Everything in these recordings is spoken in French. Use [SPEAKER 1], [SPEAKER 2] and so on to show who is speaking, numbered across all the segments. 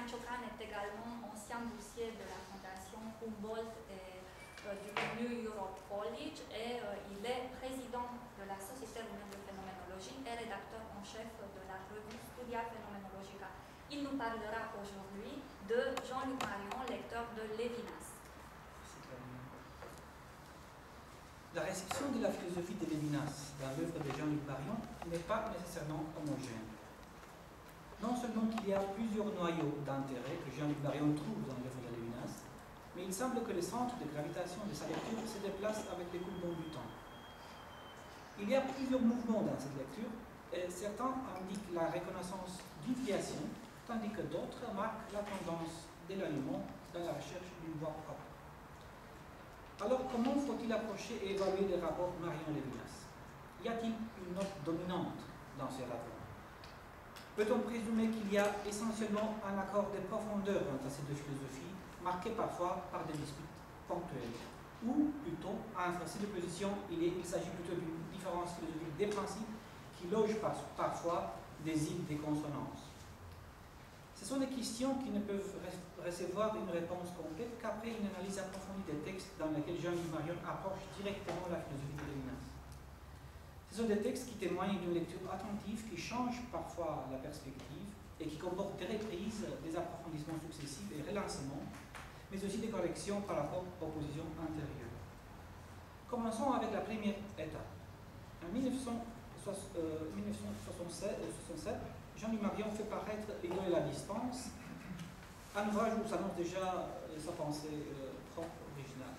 [SPEAKER 1] Christian Chokran est également ancien dossier de la Fondation Humboldt et du New York College et il est président de la Société roumaine de phénoménologie et rédacteur en chef de la revue Studia Phenomenologica. Il nous parlera aujourd'hui de Jean-Luc Marion, lecteur de Lévinas.
[SPEAKER 2] La réception de la philosophie de Lévinas dans l'œuvre de Jean-Luc Marion n'est pas nécessairement homogène. Non seulement qu'il y a plusieurs noyaux d'intérêt que Jean-Luc Marion trouve dans l'œuvre de Lévinas, mais il semble que le centre de gravitation de sa lecture se déplace avec l'écoulement du temps. Il y a plusieurs mouvements dans cette lecture, et certains indiquent la reconnaissance d'une filiation, tandis que d'autres marquent la tendance d'éloignement dans la recherche d'une voie propre. Alors, comment faut-il approcher et évaluer les rapports Marion-Lévinas? Y a-t-il une note dominante dans ces rapports? Peut-on présumer qu'il y a essentiellement un accord de profondeur entre ces deux philosophies, marqué parfois par des disputes ponctuelles? Ou plutôt, entre ces deux positions, il s'agit plutôt d'une différence philosophique des principes qui logent parfois des îles des consonances? Ce sont des questions qui ne peuvent recevoir une réponse complète qu'après une analyse approfondie des textes dans lesquels Jean-Luc Marion approche directement la philosophie de Lévinas. Ce sont des textes qui témoignent d'une lecture attentive qui change parfois la perspective et qui comportent des reprises, des approfondissements successifs et relancements, mais aussi des corrections par rapport aux positions antérieures. Commençons avec la première étape. En 1967, Jean-Luc Marion fait paraître L'idole et la distance, un ouvrage où s'annonce déjà sa pensée propre, originale.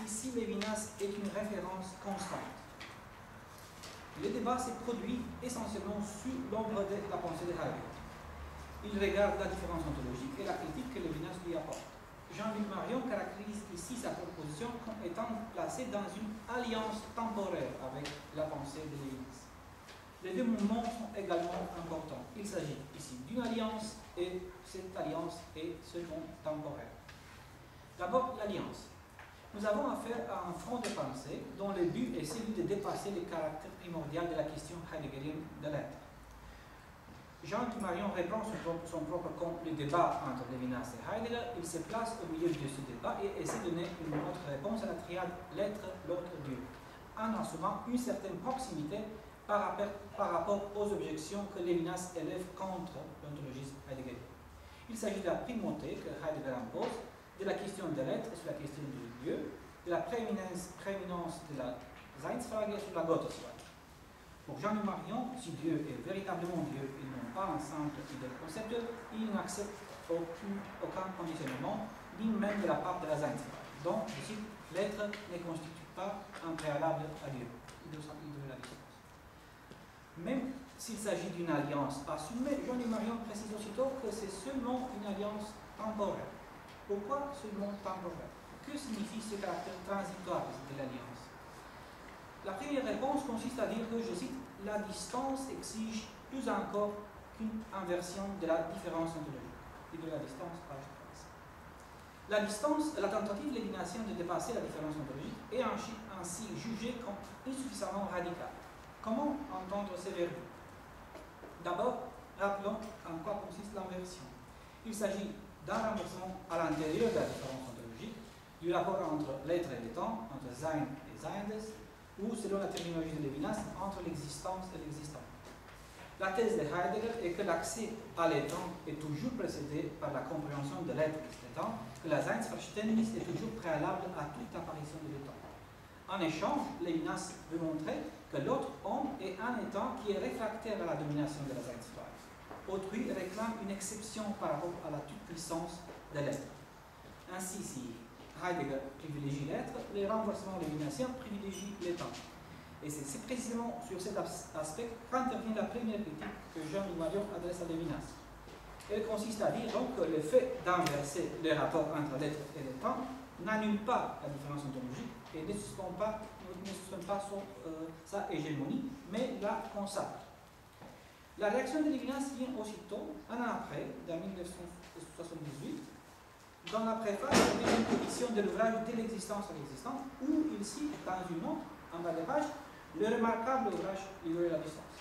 [SPEAKER 2] Ici, Lévinas est une référence constante. Le débat s'est produit essentiellement sous l'ombre de la pensée de Heidegger. Il regarde la différence ontologique et la critique que Lévinas lui apporte. Jean-Luc Marion caractérise ici sa proposition comme étant placée dans une alliance temporaire avec la pensée de Lévinas. Les deux mouvements sont également importants. Il s'agit ici d'une alliance et cette alliance est seulement temporaire. D'abord, l'alliance. Nous avons affaire à un front de pensée dont le but est celui de dépasser le caractère primordial de la question heideggerienne de l'être. Jean-Luc Marion reprend son propre compte le débat entre Lévinas et Heidegger. Il se place au milieu de ce débat et essaie de donner une autre réponse à la triade l'être, l'autre, Dieu, en assumant une certaine proximité par rapport aux objections que Lévinas élève contre l'ontologisme heideggerien. Il s'agit de la primauté que Heidegger impose, de la question de l'être sur la question du Dieu, de la prééminence de la Seinsfrage sur la Gottesfrage. Pour Jean-Luc Marion, si Dieu est véritablement Dieu et non pas un simple idole conceptuel, il n'accepte aucun conditionnement, ni même de la part de la Seinsfrage. Donc, je cite, l'être ne constitue pas un préalable à Dieu. Il de la distance. Même s'il s'agit d'une alliance assumée, Jean-Luc Marion précise aussitôt que c'est seulement une alliance temporaire. Pourquoi seulement temporaire? Que signifie ce caractère transitoire de l'alliance? La première réponse consiste à dire que, je cite, la distance exige plus encore qu'une inversion de la différence ontologique. Et de la distance, page 13. La distance, la tentative lévinasienne de dépasser la différence ontologique est ainsi jugée comme insuffisamment radicale. Comment entendre ces verbes? D'abord, rappelons en quoi consiste l'inversion. Il s'agit d'un renversement à l'intérieur de la différence ontologique, du rapport entre l'être et le temps, entre sein et seindes, ou, selon la terminologie de Lévinas, entre l'existence et l'existant. La thèse de Heidegger est que l'accès à l'étant est toujours précédé par la compréhension de l'être existant, que la Seinsverständnis est toujours préalable à toute apparition de l'étant. En échange, Lévinas veut montrer que l'autre homme est un étant qui est réfractaire à la domination de la Seinsfrage. Autrui réclame une exception par rapport à la toute-puissance de l'être. Ainsi, si Heidegger privilégie l'être, les renversements lévinasiens privilégient l'étant. Et c'est précisément sur cet aspect qu'intervient la première critique que Jean-Luc Marion adresse à Lévinas. Elle consiste à dire donc que le fait d'inverser les rapports entre l'être et l'étant n'annule pas la différence ontologique et ne suspend pas sa hégémonie, mais la consacre. La réaction de Lévinas vient aussitôt, un an après, en 1978, dans la préface de la deuxième édition de l'ouvrage De l'existence à l'existence, où il cite dans une autre, en bas de page, le remarquable ouvrage L'idole et la distance.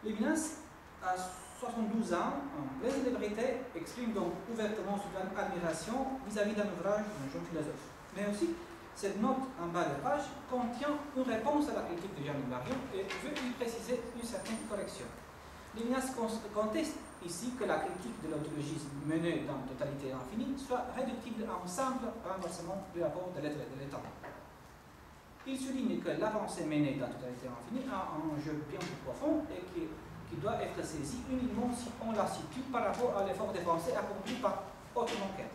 [SPEAKER 2] Lévinas, à 72 ans, en pleine célébrité, exprime donc ouvertement son admiration vis-à-vis d'un ouvrage d'un jeune philosophe. Mais aussi, cette note en bas de page contient une réponse à la critique de Jean-Luc Marion et veut y préciser une certaine correction. Lévinas conteste ici que la critique de l'ontologisme menée dans Totalité infinie soit réductible à un simple renversement du rapport de l'être et de l'état. Il souligne que l'avancée menée dans Totalité infinie a un enjeu bien plus profond et qui doit être saisi uniquement si on la situe par rapport à l'effort des pensées accompli par autre enquête.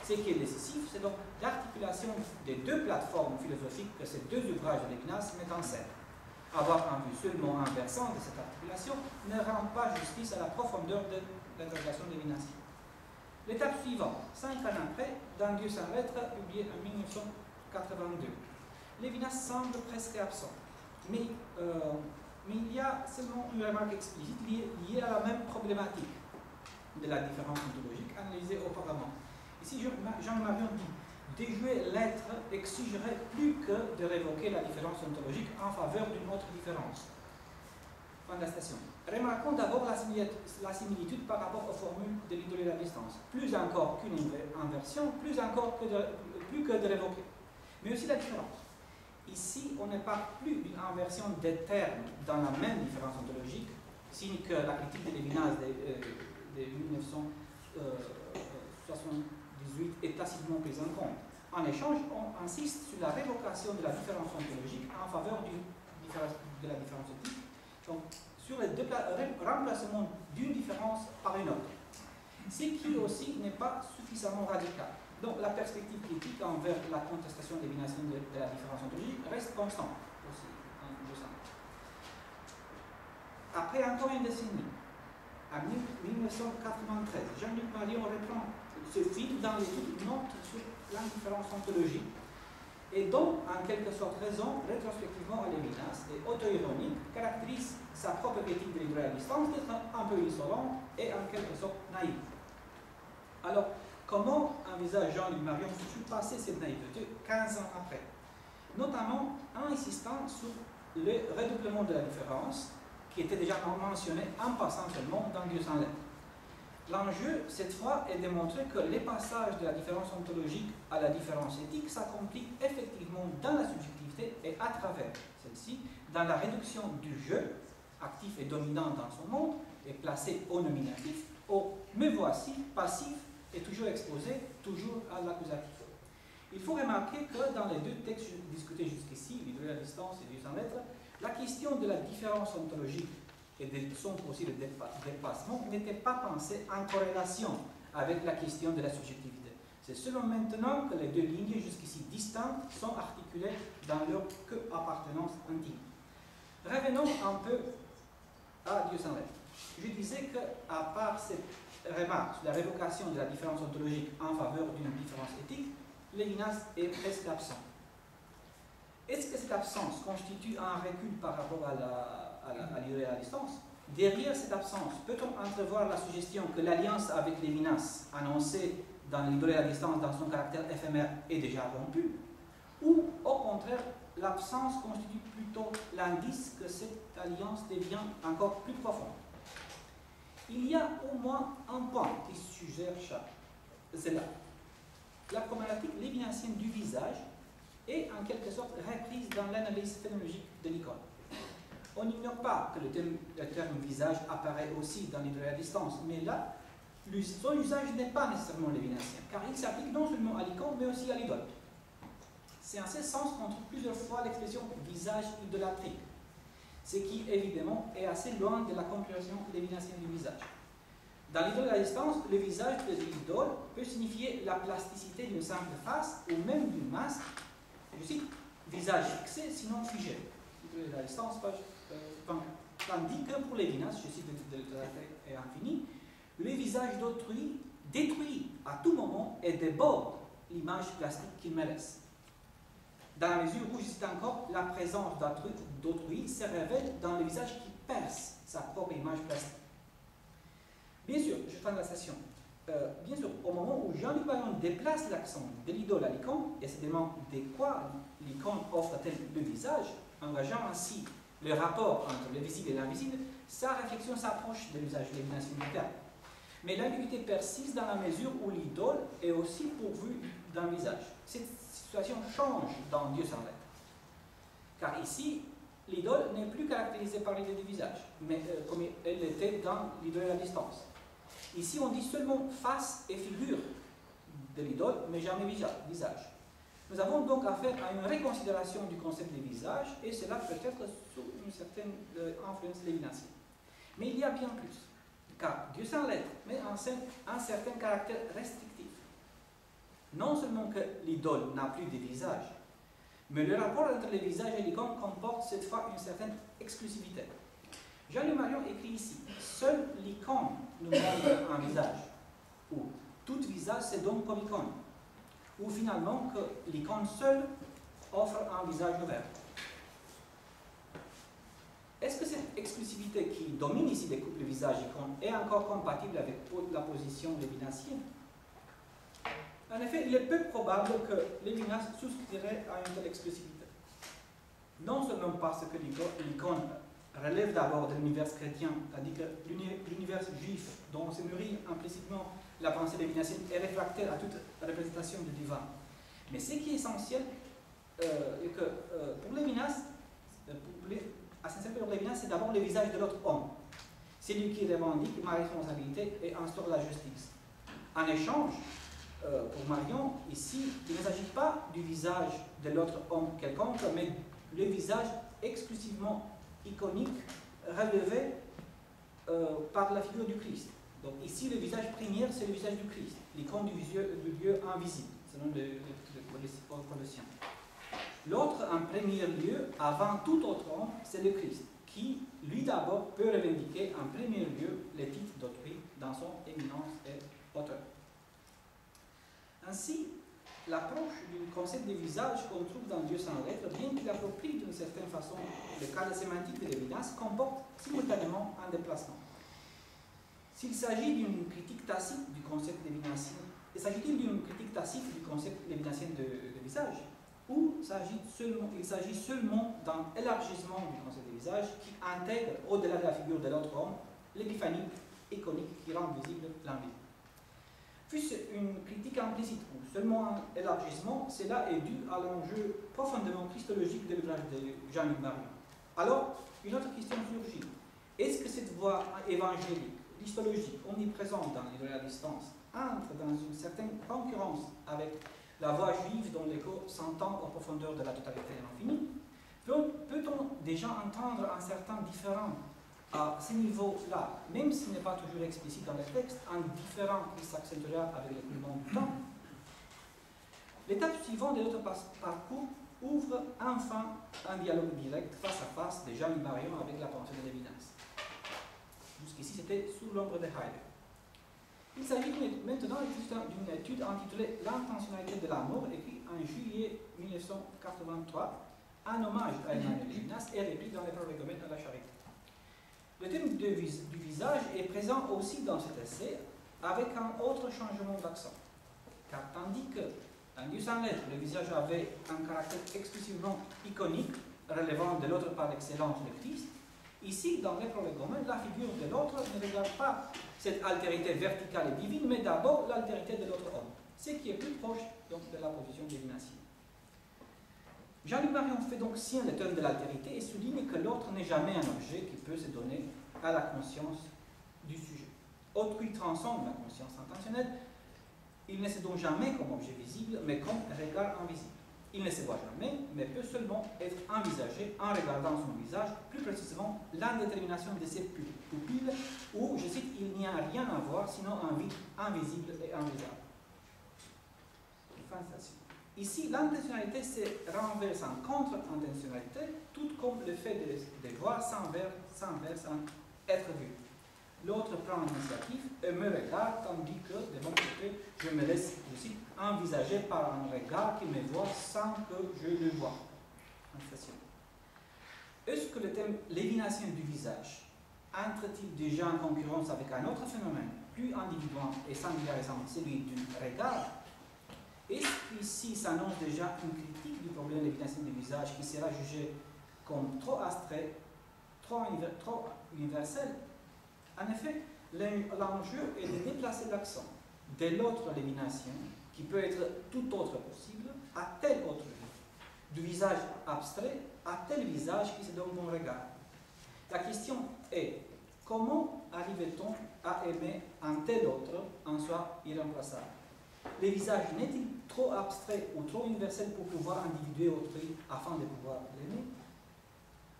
[SPEAKER 2] Ce qui est décisif, c'est donc l'articulation des deux plateformes philosophiques que ces deux ouvrages de Lévinas mettent en scène. Avoir en vue seulement un versant de cette articulation ne rend pas justice à la profondeur de l'interrogation lévinassienne. L'étape suivante, 5 ans après, dans Dieu sans lettre, publié en 1982. Lévinas semble presque absent, mais il y a seulement une remarque explicite liée à la même problématique de la différence ontologique analysée auparavant. Ici, Jean-Marion dit déjouer l'être exigerait plus que de révoquer la différence ontologique en faveur d'une autre différence. Fin de la citation. Remarquons d'abord la similitude par rapport aux formules de l'idole et la distance. Plus encore qu'une inversion, plus que de révoquer. Mais aussi la différence. Ici, on ne parle plus d'une inversion des termes dans la même différence ontologique, signe que la critique de Lévinas de 1978 est tacitement prise en compte. En échange, on insiste sur la révocation de la différence ontologique en faveur de la différence éthique, donc sur le remplacement d'une différence par une autre. Ce qui aussi n'est pas suffisamment radical. Donc la perspective critique envers la contestation d'élimination de la différence ontologique reste constante aussi en 200. Après encore une décennie, en 1993, Jean-Luc Marion reprend ce fil dans l'étude note sur l'indifférence ontologique et donc, en quelque sorte, raison rétrospectivement à Lévinas et auto-ironique caractérise sa propre critique de l'idole à distance d'être un peu insolente et en quelque sorte naïve. Alors, comment envisage Jean-Luc Marion de surpasser cette naïveté 15 ans après? Notamment en insistant sur le redoublement de la différence qui était déjà mentionné en passant seulement dans Dieu sans lettre. L'enjeu, cette fois, est de montrer que les passages de la différence ontologique à la différence éthique s'accomplissent effectivement dans la subjectivité et à travers celle-ci, dans la réduction du jeu, actif et dominant dans son monde, et placé au nominatif, au « me voici » passif et toujours exposé, toujours à l'accusatif. Il faut remarquer que dans les deux textes discutés jusqu'ici, l'idole à distance et Dieu sans lettre, la question de la différence ontologique et de son possible dépassement n'était pas pensée en corrélation avec la question de la subjectivité. C'est seulement maintenant que les deux lignes jusqu'ici distinctes sont articulées dans leur appartenance intime. Revenons un peu à Dieu sans lettre. Je disais qu'à part cette remarque sur la révocation de la différence ontologique en faveur d'une différence éthique, Lévinas est presque absent. Est-ce que cette absence constitue un recul par rapport à l'idée à la distance? Derrière cette absence, peut-on entrevoir la suggestion que l'alliance avec Lévinas, annoncée dans l'idée à la distance dans son caractère éphémère, est déjà rompue? Ou, au contraire, l'absence constitue plutôt l'indice que cette alliance devient encore plus profonde? Il y a au moins un point qui suggère cela. La problématique lévinassienne du visage est en quelque sorte reprise dans l'analyse phénoménologique de l'icône. On n'ignore pas que le terme visage apparaît aussi dans l'idée à distance, mais là, son usage n'est pas nécessairement lévinassien, car il s'applique non seulement à l'icône, mais aussi à l'idole. C'est en ce sens qu'on trouve plusieurs fois l'expression visage idolâtrique, ce qui, évidemment, est assez loin de la compréhension lévinassienne du visage. Dans l'idole à distance, le visage de l'idole peut signifier la plasticité d'une simple face ou même d'une masse. Je cite, visage fixé, sinon figé. L'idole à distance, page 20. Tandis que pour Lévinas, je cite de et infini, le visage d'autrui détruit à tout moment et déborde l'image plastique qu'il meresse. Dans la mesure où, je cite encore, la présence d'autrui se révèle dans le visage qui perce sa propre image plastique. Bien sûr, je prends la citation. Bien sûr, au moment où Jean-Luc Marion déplace l'accent de l'idole à l'icône et se demande de quoi l'icône offre-t-elle le visage, engageant ainsi le rapport entre le visible et l'invisible, sa réflexion s'approche de l'usage de l'évidence unitaire. Mais l'ambiguïté persiste dans la mesure où l'idole est aussi pourvue d'un visage. Cette situation change dans Dieu sans lettres. Car ici, l'idole n'est plus caractérisée par l'idée du visage, mais comme elle l'était dans l'idole à la distance. Ici, on dit seulement face et figure de l'idole, mais jamais visage. Nous avons donc affaire à une réconsidération du concept des visages, et cela peut être sous une certaine influence lévinassienne. Mais il y a bien plus, car Dieu sans lettres met en scène un certain caractère restrictif. Non seulement que l'idole n'a plus de visage, mais le rapport entre les visages et l'icône comporte cette fois une certaine exclusivité. Jean-Louis Marion écrit ici « Seule l'icône nous montre un visage » ou « Tout visage c'est donc comme icône » ou finalement que l'icône seule offre un visage ouvert. Est-ce que cette exclusivité qui domine ici des couples visage-icône est encore compatible avec la position lévinassienne? En effet, il est peu probable que Lévinas souscrirait à une telle exclusivité. Non seulement parce que l'icône relève d'abord de l'univers chrétien, tandis que l'univers juif, dont se nourrit implicitement la pensée lévinassienne, est réfractaire à toute représentation du divin. Mais ce qui est essentiel est que pour Lévinas, c'est d'abord le visage de l'autre homme. C'est lui qui revendique ma responsabilité et instaure la justice. En échange, pour Marion, ici, il ne s'agit pas du visage de l'autre homme quelconque, mais le visage exclusivement iconique relevé par la figure du Christ. Donc ici, le visage primaire, c'est le visage du Christ, l'icône du lieu invisible, selon le Colossiens. L'autre, en premier lieu, avant tout autre homme, c'est le Christ, qui, lui d'abord, peut revendiquer en premier lieu les titres d'autrui dans son éminence et hauteur. Ainsi, l'approche du concept de visage qu'on trouve dans Dieu sans lettres, bien qu'il approprie d'une certaine façon le cadre sémantique de l'évidence, comporte simultanément un déplacement. S'il s'agit d'une critique tacite du concept lévinassien, s'agit-il d'une critique tacite du concept lévinassien de visage, ou il s'agit seulement d'un élargissement du concept de visage qui intègre, au-delà de la figure de l'autre homme, l'épiphanie iconique qui rend visible l'invisible? Fût-ce une critique implicite ou seulement un élargissement, cela est dû à l'enjeu profondément christologique de l'ouvrage de Jean-Luc Marion. Alors, une autre question surgit. Est-ce que cette voie évangélique, christologique, omniprésente dans l'idée à distance, entre dans une certaine concurrence avec la voie juive dont l'écho s'entend en profondeur de la totalité de l'infini? Peut-on déjà entendre un certain différent à ce niveau-là, même s'il n'est pas toujours explicite dans le texte, un différent qui s'accentuera avec le coulement du temps? L'étape suivante de notre parcours ouvre enfin un dialogue direct face à face de Jean-Louis Marion avec la pensée de l'évidence. Jusqu'ici, c'était sous l'ombre de Heidegger. Il s'agit maintenant d'une étude intitulée L'intentionnalité de la mort, écrite en juillet 1983, en hommage à Emmanuel Levinas et repris dans les Prolegomènes à la Charité. Le thème du visage est présent aussi dans cet essai, avec un autre changement d'accent. Car tandis que, dans Dieu sans lettres, le visage avait un caractère exclusivement iconique, relevant de l'autre par excellence le Christ, ici, dans les Prolegomènes, la figure de l'autre ne regarde pas cette altérité verticale et divine, mais d'abord l'altérité de l'autre homme, ce qui est plus proche donc, de la position lévinassienne. Jean-Luc Marion fait donc sien le terme de l'altérité et souligne que l'autre n'est jamais un objet qui peut se donner à la conscience du sujet. Autrui transcende la conscience intentionnelle, il ne se donne jamais comme objet visible, mais comme regard invisible. Il ne se voit jamais, mais peut seulement être envisagé en regardant son visage, plus précisément l'indétermination de ses pupilles, où, je cite, il n'y a rien à voir sinon un vide invisible et envisageable. Fin de citation. Ici, l'intentionnalité se renverse en contre-intentionnalité, tout comme le fait de voir sans être vu. L'autre prend l'initiative et me regarde, tandis que, de mon côté, je me laisse aussi envisager par un regard qui me voit sans que je le voie. Est-ce que le thème lévinassien du visage entre-t-il déjà en concurrence avec un autre phénomène, plus individuel et singularisant, celui du regard? Est-ce qu'ici s'annonce déjà une critique du problème lévinassien du visage qui sera jugé comme trop abstrait trop universel. En effet, l'enjeu est de déplacer l'accent de l'autre lévinatien, qui peut être tout autre possible, à tel autre vue, du visage abstrait à tel visage qui se donne bon regard. La question est, comment arrive-t-on à aimer un tel autre en soi irremplaçable? Le visage n'est-il trop abstrait ou trop universel pour pouvoir individuer autrui afin de pouvoir l'aimer?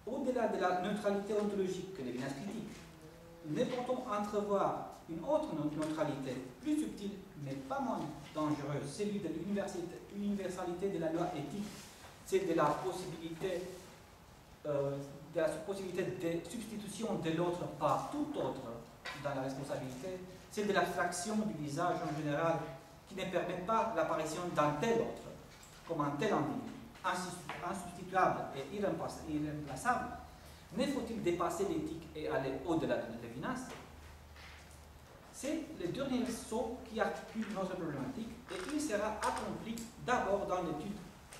[SPEAKER 2] Au-delà de la neutralité ontologique que Lévinas critique, ne peut-on entrevoir une autre neutralité, plus subtile mais pas moins dangereuse, celui de l'universalité de la loi éthique, c'est de la possibilité de substitution de l'autre par tout autre dans la responsabilité, c'est de l'abstraction du visage en général qui ne permet pas l'apparition d'un tel autre, comme un tel individu, insubstituable et irremplaçable. Ne faut-il dépasser l'éthique et aller au-delà de Lévinas? C'est le dernier saut qui articule notre problématique et il sera accompli d'abord dans l'étude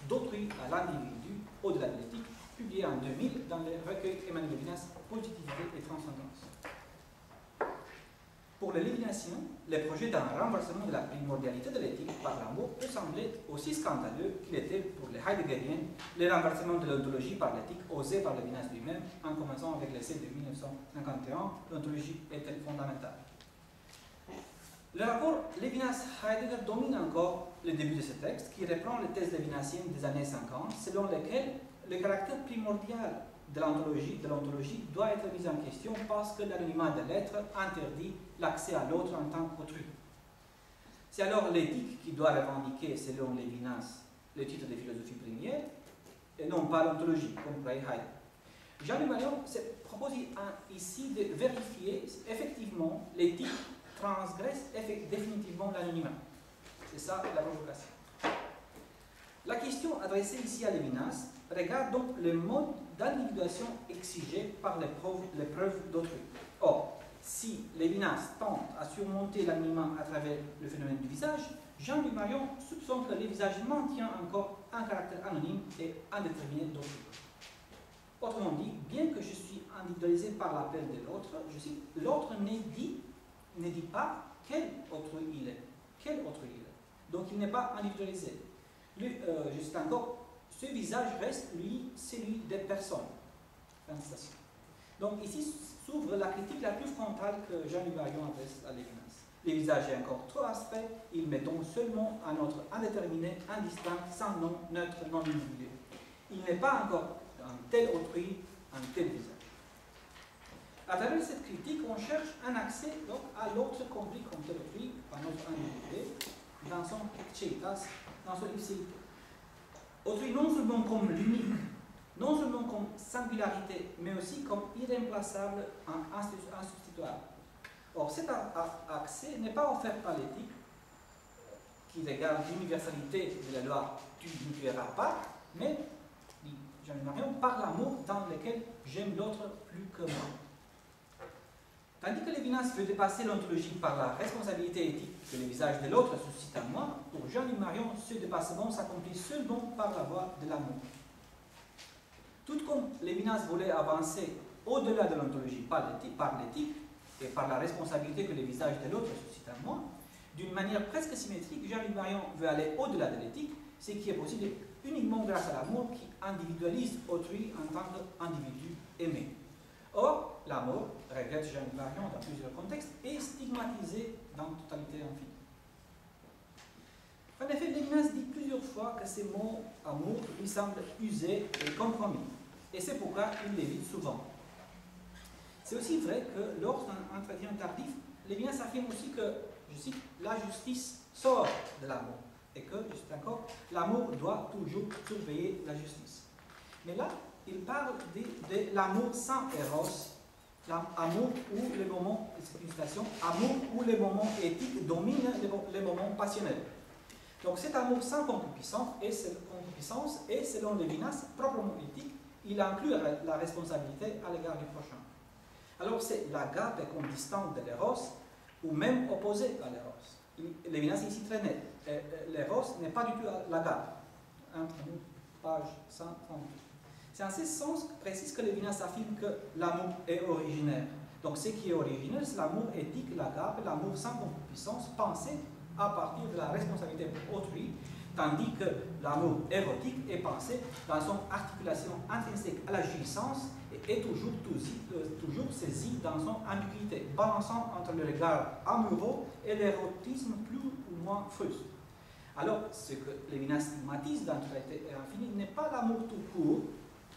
[SPEAKER 2] d'autrui à l'individu au-delà de l'éthique, publié en 2000 dans le recueil Emmanuel Lévinas, Positivité et Transcendance. Pour les Lévinassiens, le projet d'un renversement de la primordialité de l'éthique par l'amour peut sembler aussi scandaleux qu'il était pour les Heideggeriens le renversement de l'ontologie par l'éthique osé par Lévinas lui-même, en commençant avec l'essai de 1951, l'ontologie est-elle fondamentale. Le rapport Lévinas-Heidegger domine encore le début de ce texte, qui reprend les thèses lévinassiennes des années 50, selon lesquelles le caractère primordial de l'ontologie doit être mis en question parce que l'anonymat de l'être interdit l'accès à l'autre en tant qu'autrui. C'est alors l'éthique qui doit revendiquer, selon Lévinas, le titre de philosophie première, et non pas l'ontologie, comme croyait Heidegger. Jean-Louis Marion se propose ici de vérifier si effectivement l'éthique transgresse définitivement l'anonymat. C'est ça la provocation. La question adressée ici à Lévinas regarde donc le mode d'individuation exigé par les preuves d'autrui. Or, si Lévinas tente à surmonter l'anonymat à travers le phénomène du visage, Jean-Louis Marion soupçonne que le visage maintient encore un caractère anonyme et indéterminé d'autrui. Autrement dit, bien que je suis individualisé par l'appel de l'autre, je cite, l'autre ne dit pas quel autrui il est. Quel autrui il est. Donc il n'est pas individualisé. Je cite encore, ce visage reste, lui, celui des personnes. Fin de citation. Donc ici s'ouvre la critique la plus frontale que Jean-Louis Marion adresse à Lévinas. Le visage est encore trop abstrait, il met donc seulement un autre indéterminé, indistinct, sans nom, neutre, non individué. Il n'est pas encore un tel autrui, un tel visage. À travers cette critique, on cherche un accès donc, à l'autre compris comme tel autrui, par notre individué, dans son Ceitas, dans son ipséité. Autrui non seulement comme l'unique, non seulement comme singularité, mais aussi comme irremplaçable, insubstituable. Or, cet accès n'est pas offert par l'éthique, qui regarde l'universalité de la loi « tu ne tueras pas », mais, dit Jean-Louis Marion, par l'amour dans lequel j'aime l'autre plus que moi. Tandis que Lévinas veut dépasser l'ontologie par la responsabilité éthique que le visage de l'autre suscite en moi, pour Jean-Louis Marion, ce dépassement s'accomplit seulement par la voie de l'amour. Tout comme Lévinas voulait avancer au-delà de l'ontologie par l'éthique et par la responsabilité que le visage de l'autre suscite en moi, d'une manière presque symétrique, Jean-Louis Marion veut aller au-delà de l'éthique, ce qui est possible uniquement grâce à l'amour qui individualise autrui en tant qu'individu aimé. Or, l'amour, regrette Jean-Louis Marion dans plusieurs contextes, est stigmatisé dans la totalité infinie. En effet, Lévinas dit plusieurs fois que ces mots amour lui semblent usés et compromis, et c'est pourquoi il l'évite souvent. C'est aussi vrai que lors d'un entretien tardif, Lévinas affirme aussi que, je cite, la justice sort de l'amour, et que, je cite encore, l'amour doit toujours surveiller la justice. Mais là, il parle de l'amour sans éros, l'amour où les moments, c'est une citation, amour où les moments éthiques dominent les moments passionnels. Donc cet amour sans concupiscence est, selon Lévinas, proprement éthique, il inclut la responsabilité à l'égard du prochain. Alors c'est l'agape comme distante de l'éros, ou même opposé à l'éros. Lévinas est ici très net. L'éros n'est pas du tout l'agape. Entre nous, page 138. C'est en ce sens précis que Lévinas affirme que l'amour est originaire. Donc ce qui est originaire, c'est l'amour éthique, l'agape, l'amour sans concupiscence, pensé à partir de la responsabilité pour autrui, tandis que l'amour érotique est pensé dans son articulation intrinsèque à la jouissance et est toujours saisi dans son ambiguïté, balançant entre le regard amoureux et l'érotisme plus ou moins fruste. Alors, ce que Lévinas stigmatise dans Traité et Infini n'est pas l'amour tout court,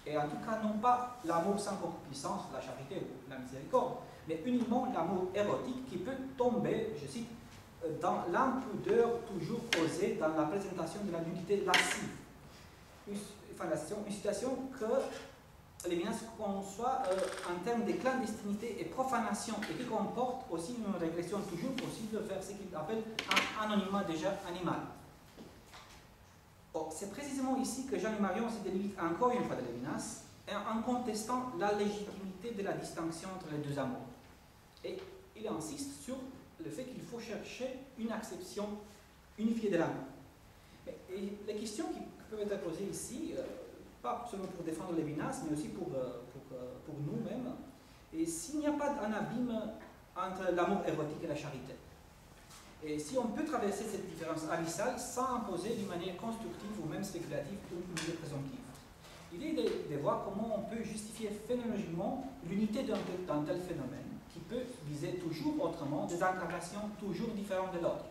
[SPEAKER 2] et en tout cas non pas l'amour sans concupiscence, la charité ou la miséricorde, mais uniquement l'amour érotique qui peut tomber, je cite, dans l'impudeur toujours osée dans la présentation de la nudité lascive. Une situation que Lévinas conçoit en termes de clandestinité et profanation et qui comporte aussi une régression toujours possible vers ce qu'il appelle un anonymat déjà animal. Bon, c'est précisément ici que Jean-Louis Marion se délimite encore une fois de Lévinas en contestant la légitimité de la distinction entre les deux amours. Et il insiste sur le fait qu'il faut chercher une acception unifiée de l'amour. Et les questions qui peuvent être posées ici, pas seulement pour défendre Lévinas, mais aussi pour nous-mêmes, et s'il n'y a pas un abîme entre l'amour érotique et la charité. Et si on peut traverser cette différence abyssale sans imposer d'une manière constructive ou même spéculative une idée présomptive. L'idée est de voir comment on peut justifier phénoménologiquement l'unité d'un tel phénomène qui peut viser toujours autrement des incarnations toujours différentes de l'autre.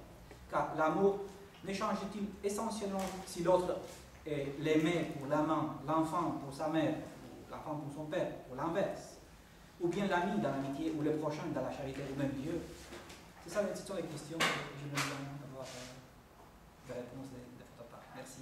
[SPEAKER 2] Car l'amour n'échange-t-il essentiellement si l'autre est l'aimé pour l'amant, l'enfant pour sa mère, ou l'enfant pour son père, ou l'inverse, ou bien l'ami dans l'amitié, ou le prochain dans la charité, ou même Dieu. C'est ça, ce sont les questions que je me demande d'avoir des réponses de votre part. Merci.